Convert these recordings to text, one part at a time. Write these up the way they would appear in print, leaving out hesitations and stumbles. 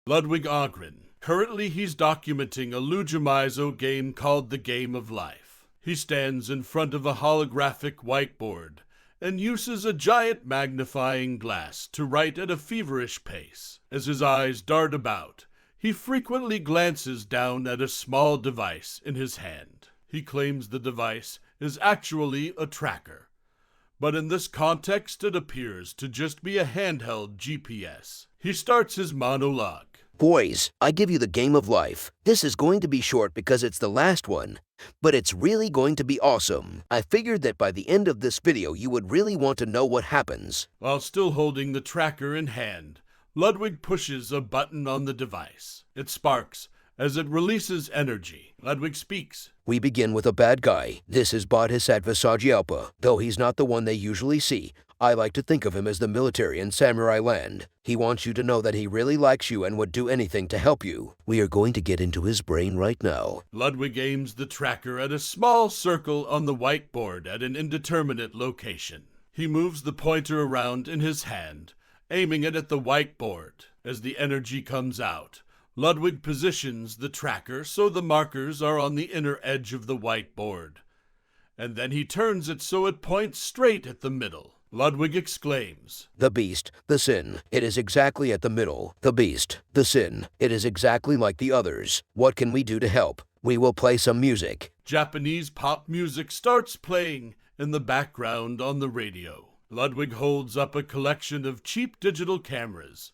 Ludwig Ogren. Currently he's documenting a Lujamizo game called The Game of Life. He stands in front of a holographic whiteboard and uses a giant magnifying glass to write at a feverish pace. As his eyes dart about, he frequently glances down at a small device in his hand. He claims the device is actually a tracker, but in this context it appears to just be a handheld GPS. He starts his monologue. Boys, I give you the game of life. This is going to be short because it's the last one, but it's really going to be awesome. I figured that by the end of this video you would really want to know what happens. While still holding the tracker in hand, Ludwig pushes a button on the device. It sparks as it releases energy. Ludwig speaks. We begin with a bad guy. This is Bodhisattva Sagyalpa. Though he's not the one they usually see, I like to think of him as the military in Samurai Land. He wants you to know that he really likes you and would do anything to help you. We are going to get into his brain right now. Ludwig aims the tracker at a small circle on the whiteboard at an indeterminate location. He moves the pointer around in his hand, aiming it at the whiteboard. As the energy comes out, Ludwig positions the tracker so the markers are on the inner edge of the whiteboard, and then he turns it so it points straight at the middle. Ludwig exclaims, The beast, the sin, it is exactly at the middle. The beast, the sin, it is exactly like the others. What can we do to help? We will play some music. Japanese pop music starts playing in the background on the radio. Ludwig holds up a collection of cheap digital cameras,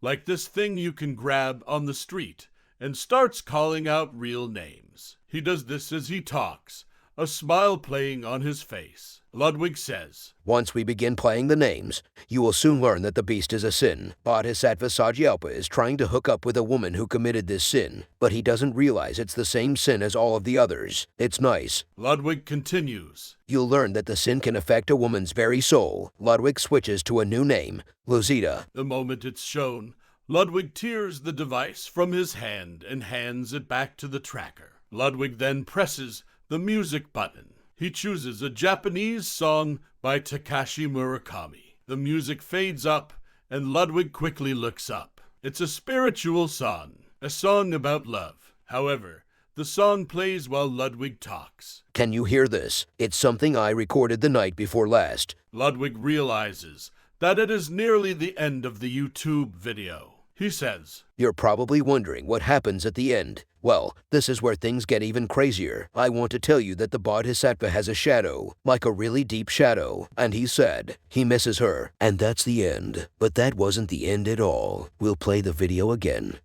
like this thing you can grab on the street, and starts calling out real names. He does this as he talks, a smile playing on his face. Ludwig says, Once we begin playing the names, you will soon learn that the beast is a sin. Bodhisattva Sagyalpa is trying to hook up with a woman who committed this sin, but he doesn't realize it's the same sin as all of the others. It's nice. Ludwig continues, You'll learn that the sin can affect a woman's very soul. Ludwig switches to a new name, Luzita. The moment it's shown, Ludwig tears the device from his hand and hands it back to the tracker. Ludwig then presses the music button. He chooses a Japanese song by Takashi Murakami. The music fades up, and Ludwig quickly looks up. It's a spiritual song, a song about love. However, the song plays while Ludwig talks. Can you hear this? It's something I recorded the night before last. Ludwig realizes that it is nearly the end of the YouTube video. He says, You're probably wondering what happens at the end. Well, this is where things get even crazier. I want to tell you that the Bodhisattva has a shadow, like a really deep shadow, and he said he misses her, and that's the end. But that wasn't the end at all. We'll play the video again.